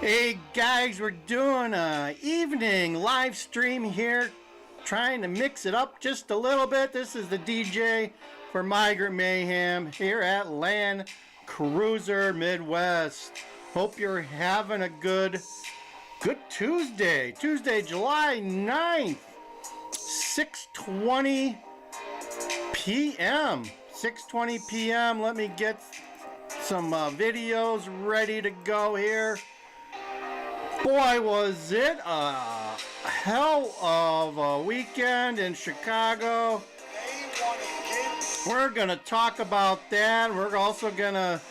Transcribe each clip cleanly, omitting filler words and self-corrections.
Hey guys, we're doing a evening live stream here, trying to mix it up just a little bit. This is the DJ for Migrant Mayhem here at Land Cruiser Midwest. Hope you're having a good Tuesday, July 9th, 6:20 p.m. 6:20 p.m. Let me get some videos ready to go here. Boy, was it a hell of a weekend in Chicago. We're going to talk about that. We're also going to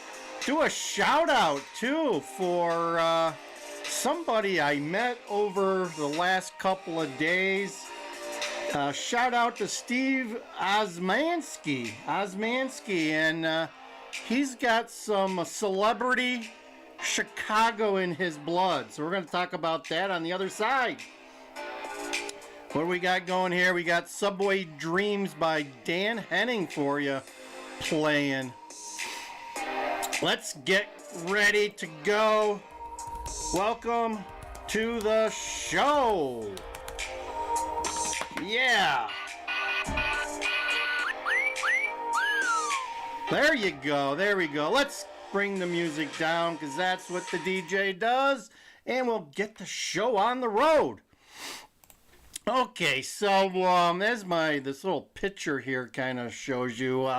do a shout out too for somebody I met over the last couple of days. Shout out to Steve Osmansky, and he's got some celebrity Chicago in his blood. So we're going to talk about that on the other side. What do we got going here? We got Subway Dreams by Dan Henning for you playing. Let's get ready to go. Welcome to the show. Yeah. There you go. There we go. Let's bring the music down because that's what the DJ does, and we'll get the show on the road. Okay, so as this little picture here kind of shows you,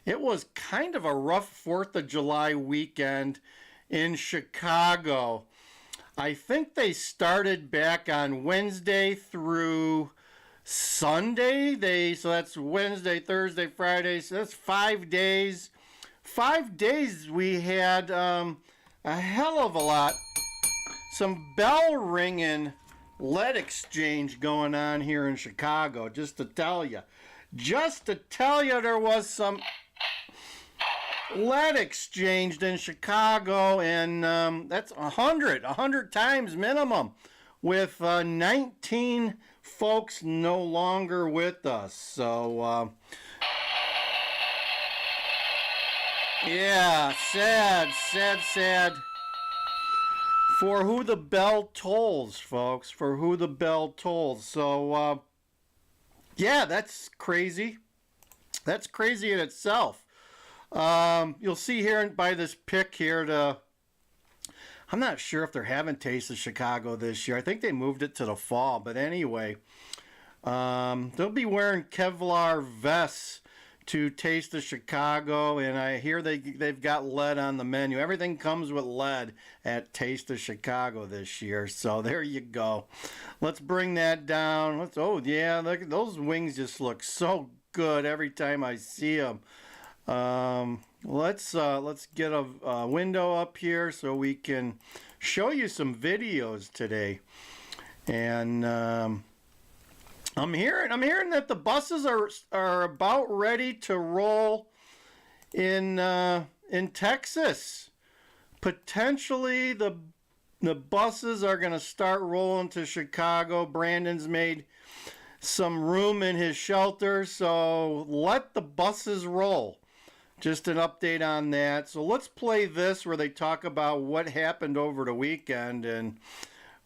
it was kind of a rough 4th of July weekend in Chicago. I think they started back on Wednesday through Sunday. So that's Wednesday, Thursday, Friday. So that's 5 days. 5 days we had a hell of a lot. Some bell ringing lead exchange going on here in Chicago. Just to tell you, there was some lead exchanged in Chicago, and that's 100 times minimum, with 19 folks no longer with us. So yeah, sad. For who the bell tolls, folks. For who the bell tolls. So, yeah, that's crazy. That's crazy in itself. You'll see here by this pic here, I'm not sure if they're having Taste of Chicago this year. I think they moved it to the fall. But anyway, they'll be wearing Kevlar vests to Taste of Chicago, and I hear they've got lead on the menu. Everything comes with lead at Taste of Chicago this year. So there you go. Let's bring that down. Oh yeah, look, those wings just look so good every time I see them. Let's get a window up here so we can show you some videos today. And I'm hearing that the buses are about ready to roll in Texas. Potentially the buses are going to start rolling to Chicago. Brandon's made some room in his shelter, so let the buses roll. Just an update on that. So let's play this where they talk about what happened over the weekend, and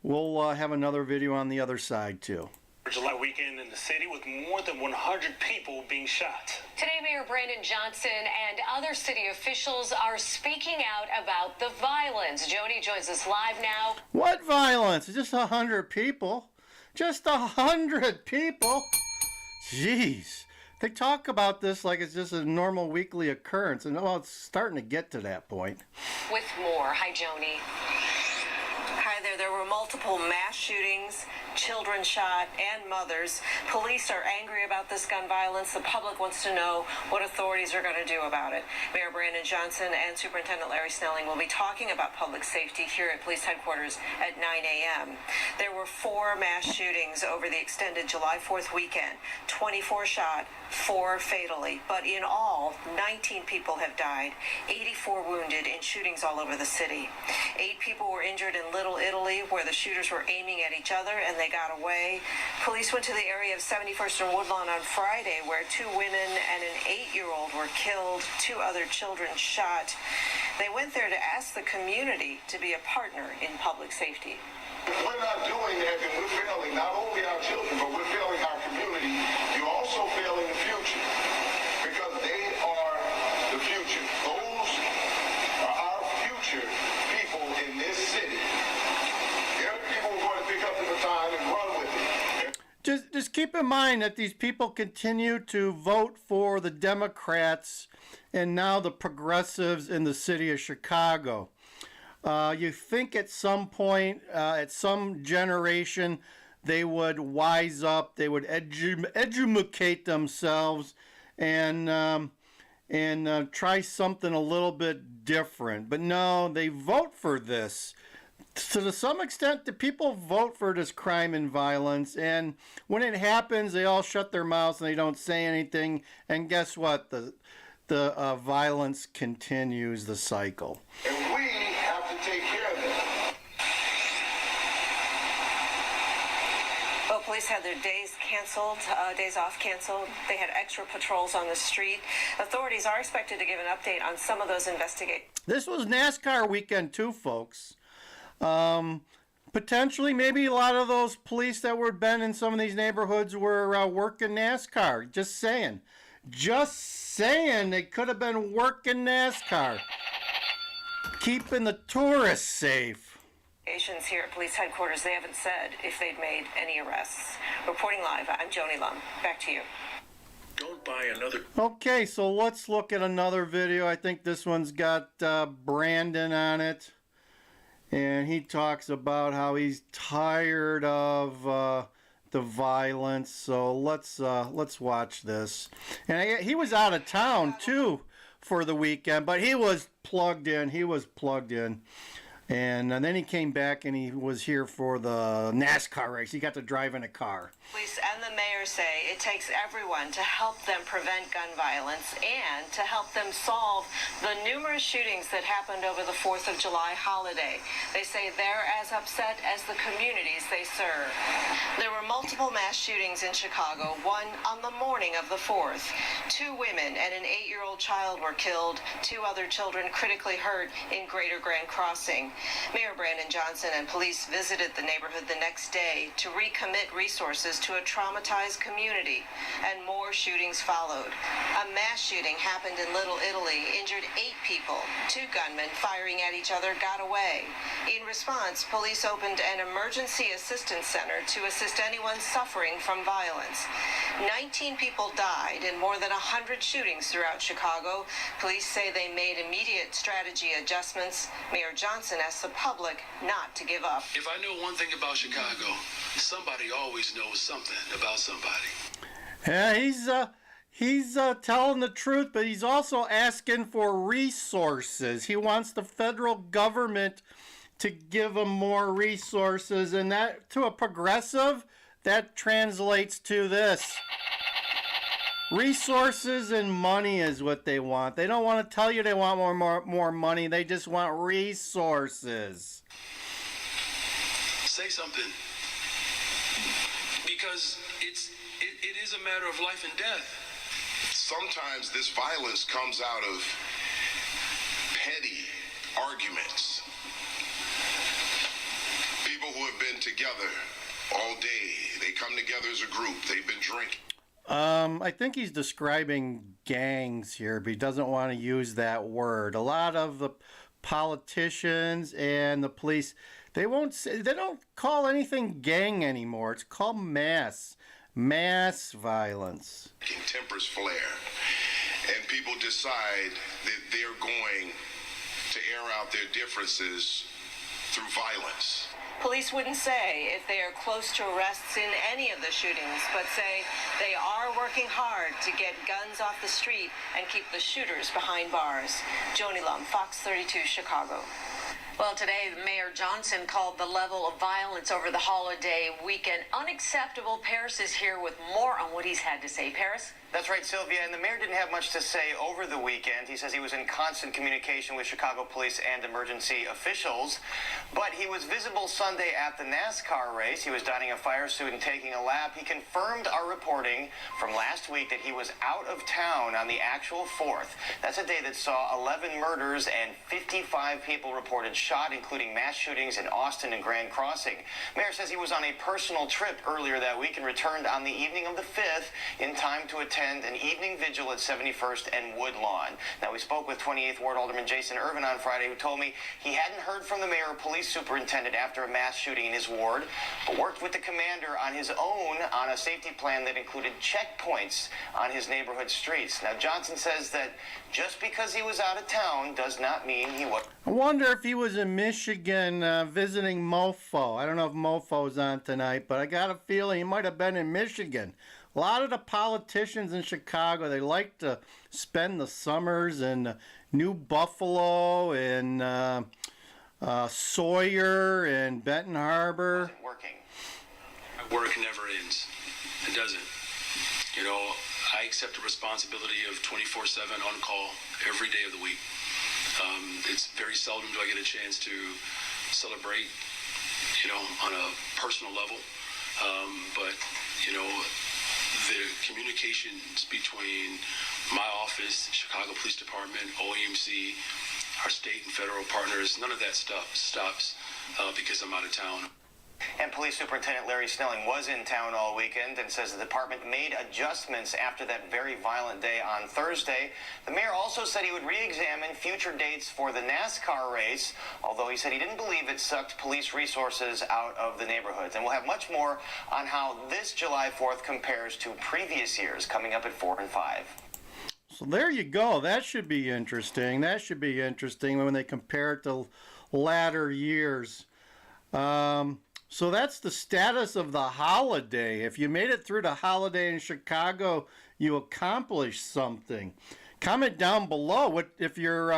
we'll have another video on the other side too. July weekend in the city with more than 100 people being shot. Today, Mayor Brandon Johnson and other city officials are speaking out about the violence. Joni joins us live now. What violence? Just 100 people. Just 100 people. Jeez. They talk about this like it's just a normal weekly occurrence, and well, it's starting to get to that point. With more. Hi, Joni. Hi there. There were multiple mass shootings, children shot, and mothers. Police are angry about this gun violence. The public wants to know what authorities are going to do about it. Mayor Brandon Johnson and Superintendent Larry Snelling will be talking about public safety here at police headquarters at 9 a.m. There were 4 mass shootings over the extended July 4th weekend. 24 shot, 4 fatally. But in all, 19 people have died, 84 wounded in shootings all over the city. 8 people were injured in Little Italy, where the shooters were aiming at each other and they they got away. Police went to the area of 71st and Woodlawn on Friday, where 2 women and an 8-year-old were killed, 2 other children shot. They went there to ask the community to be a partner in public safety. If we're not doing that, then we're failing not only our children, but we're failing our community. You're also failing the future, because they are the future. Those are our future people in this city. They're the people who are going to pick up the baton and run with it. Just keep in mind that these people continue to vote for the Democrats and now the progressives in the city of Chicago. You think at some point, at some generation, they would wise up, they would educate themselves and try something a little bit different. But no, they vote for this. To some extent, the people vote for this crime and violence, and when it happens, they all shut their mouths and they don't say anything. And guess what? The violence continues the cycle. And we have to take care of that. Well, police had their days off canceled. They had extra patrols on the street. Authorities are expected to give an update on some of those investigations. This was NASCAR weekend too, folks. Potentially, maybe a lot of those police that were been in some of these neighborhoods were working NASCAR. Just saying. They could have been working NASCAR. Keeping the tourists safe. Here at police headquarters, they haven't said if they've made any arrests. Reporting live, I'm Joni Lum. Back to you. Don't buy another. Okay, so let's look at another video. I think this one's got Brandon on it. And he talks about how he's tired of the violence. So let's watch this. And he was out of town too for the weekend, but he was plugged in. And then he came back and he was here for the NASCAR race. He got to drive in a car. Police and the mayor say it takes everyone to help them prevent gun violence and to help them solve the numerous shootings that happened over the 4th of July holiday. They say they're as upset as the communities they serve. There were multiple mass shootings in Chicago, one on the morning of the 4th. 2 women and an 8-year-old child were killed, 2 other children critically hurt in Greater Grand Crossing. Mayor Brandon Johnson and police visited the neighborhood the next day to recommit resources to a traumatized community, and more shootings followed. A mass shooting happened in Little Italy, injured 8 people. 2 gunmen firing at each other got away. In response, police opened an emergency assistance center to assist anyone suffering from violence. 19 people died in more than 100 shootings throughout Chicago. Police say they made immediate strategy adjustments. Mayor Johnson asked the public not to give up. If I know one thing about Chicago, somebody always knows something about somebody. Yeah, he's telling the truth, but he's also asking for resources. He wants the federal government to give him more resources, and that, to a progressive, that translates to this. Resources and money is what they want. They don't want to tell you they want more money. They just want resources. Say something. Because it is a matter of life and death. Sometimes this violence comes out of petty arguments. People who have been together all day, they come together as a group, they've been drinking. I think he's describing gangs here, but he doesn't want to use that word. A lot of the politicians and the police, they don't call anything gang anymore. It's called mass violence. Tempers flare, and people decide that they're going to air out their differences through violence. Police wouldn't say if they are close to arrests in any of the shootings, but say they are working hard to get guns off the street and keep the shooters behind bars. Joni Lum, Fox 32, Chicago. Well, today, Mayor Johnson called the level of violence over the holiday weekend unacceptable. Paris is here with more on what he's had to say. Paris? That's right, Sylvia, and the mayor didn't have much to say over the weekend. He says he was in constant communication with Chicago police and emergency officials, but he was visible Sunday at the NASCAR race. He was donning a fire suit and taking a lap. He confirmed our reporting from last week that he was out of town on the actual 4th. That's a day that saw 11 murders and 55 people reported shot, including mass shootings in Austin and Grand Crossing. Mayor says he was on a personal trip earlier that week and returned on the evening of the 5th in time to attend an evening vigil at 71st and Woodlawn. Now, we spoke with 28th Ward Alderman Jason Irvin on Friday, who told me he hadn't heard from the mayor or police superintendent after a mass shooting in his ward, but worked with the commander on his own on a safety plan that included checkpoints on his neighborhood streets. Now, Johnson says that just because he was out of town does not mean he was. I wonder if he was in Michigan visiting Mofo. I don't know if Mofo's on tonight, but I got a feeling he might have been in Michigan. A lot of the politicians in Chicago, they like to spend the summers in New Buffalo and Sawyer and Benton Harbor. Wasn't working. Work never ends. It doesn't. You know, I accept the responsibility of 24/7 on call every day of the week. It's very seldom do I get a chance to celebrate, you know, on a personal level. But, you know, the communications between my office, Chicago Police Department, OEMC, our state and federal partners, none of that stuff stops because I'm out of town. And Police Superintendent Larry Snelling was in town all weekend and says the department made adjustments after that very violent day on Thursday. The mayor also said he would re-examine future dates for the NASCAR race, although he said he didn't believe it sucked police resources out of the neighborhoods. And we'll have much more on how this July 4th compares to previous years coming up at 4 and 5. So there you go. That should be interesting. That should be interesting when they compare it to latter years. So that's the status of the holiday. If you made it through the holiday in Chicago, you accomplished something. Comment down below what if you're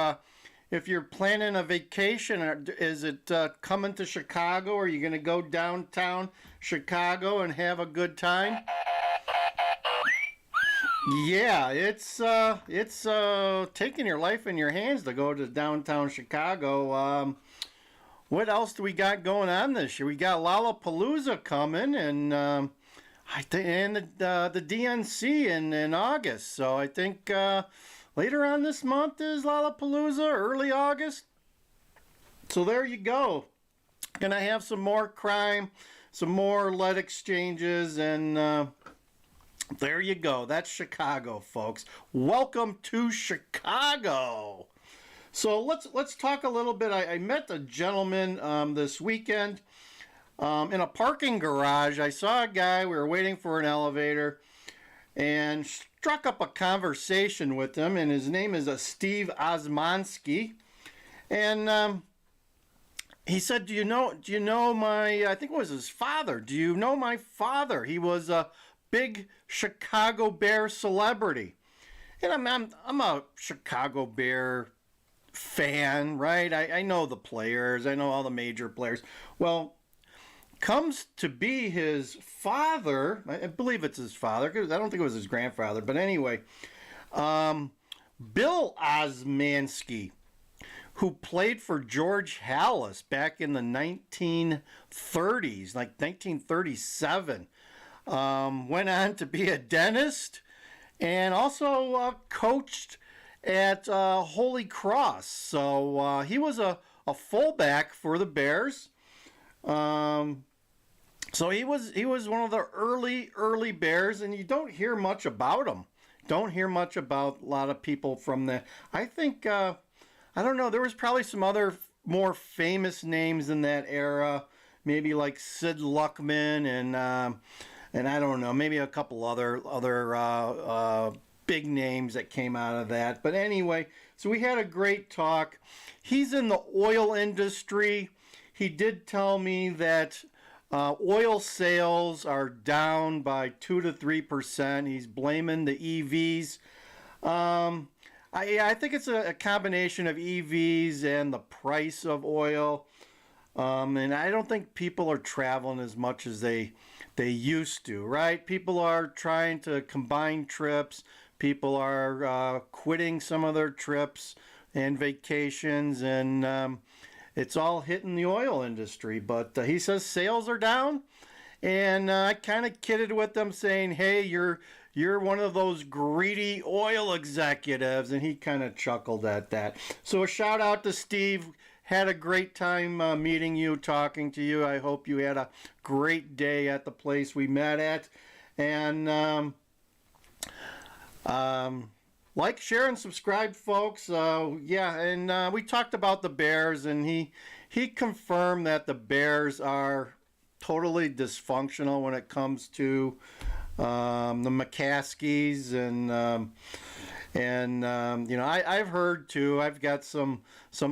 planning a vacation. Is it coming to Chicago? Or are you going to go downtown Chicago and have a good time? Yeah, it's taking your life in your hands to go to downtown Chicago. What else do we got going on this year? We got Lollapalooza coming, and I think the DNC in August. So I think later on this month is Lollapalooza, early August. So there you go. Gonna have some more crime, some more lead exchanges, and there you go. That's Chicago, folks. Welcome to Chicago. So let's talk a little bit. I met a gentleman this weekend in a parking garage. I saw a guy. We were waiting for an elevator, and struck up a conversation with him. And his name is Steve Osmansky, and he said, "Do you know my? I think it was his father. Do you know my father? He was a big Chicago Bear celebrity." And I'm a Chicago Bear fan, right? I know the players. I know all the major players. Well, comes to be his father. I believe it's his father, because I don't think it was his grandfather. But anyway, Bill Osmansky, who played for George Halas back in the 1930s, like 1937, went on to be a dentist and also coached at Holy Cross. So he was a fullback for the Bears. So he was one of the early Bears, and you don't hear much about him. Don't hear much about a lot of people from the. I think I don't know. There was probably some other more famous names in that era, maybe like Sid Luckman and I don't know, maybe a couple other big names that came out of that. But anyway, so we had a great talk. He's in the oil industry. He did tell me that oil sales are down by 2 to 3%. He's blaming the EVs. I think it's a combination of EVs and the price of oil. And I don't think people are traveling as much as they used to, right? People are trying to combine trips. People are quitting some of their trips and vacations, and it's all hitting the oil industry. But he says sales are down, and I kind of kidded with them, saying, "Hey, you're one of those greedy oil executives," and he kind of chuckled at that. So a shout out to Steve. Had a great time meeting you, talking to you. I hope you had a great day at the place we met at. And like, share, and subscribe, folks. Yeah, and we talked about the Bears, and he confirmed that the Bears are totally dysfunctional when it comes to the McCaskies and you know, I've heard too. I've got some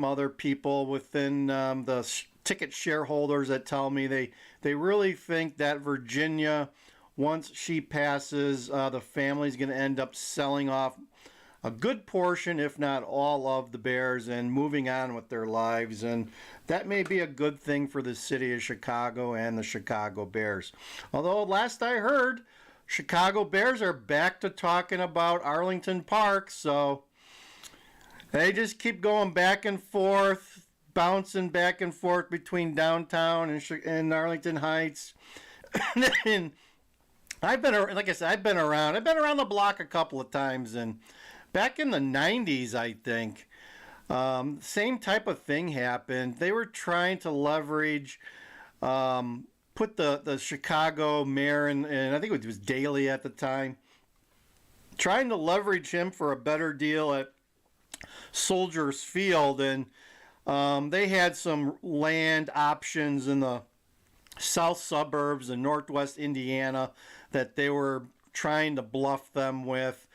other people within the ticket shareholders that tell me they really think that Virginia, once she passes, the family's going to end up selling off a good portion, if not all, of the Bears and moving on with their lives. And that may be a good thing for the city of Chicago and the Chicago Bears. Although last I heard, Chicago Bears are back to talking about Arlington Park, so they just keep going back and forth, bouncing back and forth between downtown and Arlington Heights. And I've been, like I said, I've been around the block a couple of times, and back in the 90s, I think, same type of thing happened. They were trying to leverage, put the Chicago mayor, and I think it was Daley at the time, trying to leverage him for a better deal at Soldiers Field, and they had some land options in the south suburbs in northwest Indiana that they were trying to bluff them with.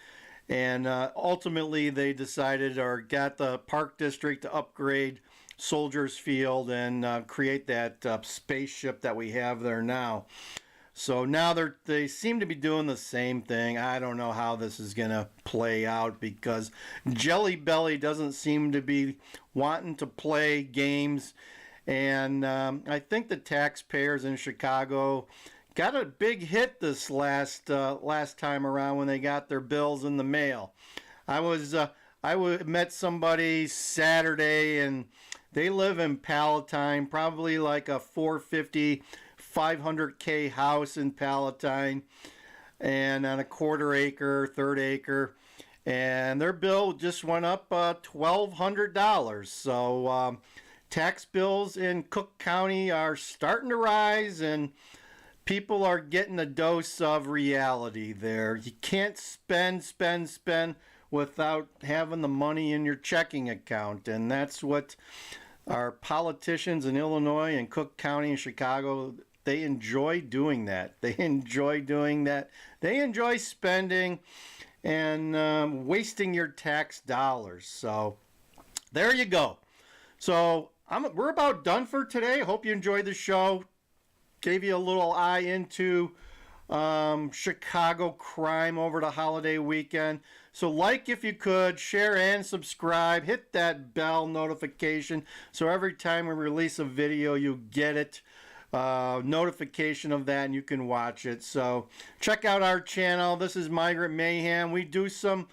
And ultimately they decided, or got the Park District to upgrade Soldiers Field and create that spaceship that we have there now. So now they seem to be doing the same thing. I don't know how this is going to play out, because Jelly Belly doesn't seem to be wanting to play games. And I think the taxpayers in Chicago got a big hit this last time around when they got their bills in the mail. I met somebody Saturday, and they live in Palatine, probably like a 450, 500K house in Palatine, and on a quarter acre, third acre, and their bill just went up $1,200. So tax bills in Cook County are starting to rise, and people are getting a dose of reality there. You can't spend without having the money in your checking account, and that's what our politicians in Illinois and Cook County and Chicago, they enjoy doing that. They enjoy doing that. They enjoy spending and wasting your tax dollars. So there you go. So we're about done for today. Hope you enjoyed the show. Gave you a little eye into Chicago crime over the holiday weekend. So like, if you could, share and subscribe. Hit that bell notification so every time we release a video, you get it. Notification of that, and you can watch it. So check out our channel. This is Migrant Mayhem. We do some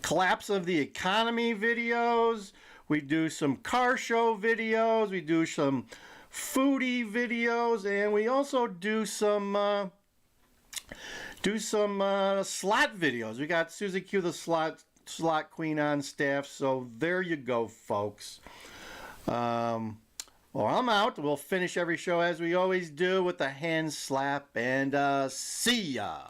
collapse of the economy videos. We do some car show videos. We do some foodie videos, and we also do some slot videos. We got Susie Q, the slot queen, on staff. So there you go, folks. Well, I'm out. We'll finish every show as we always do with a hand slap, and see ya.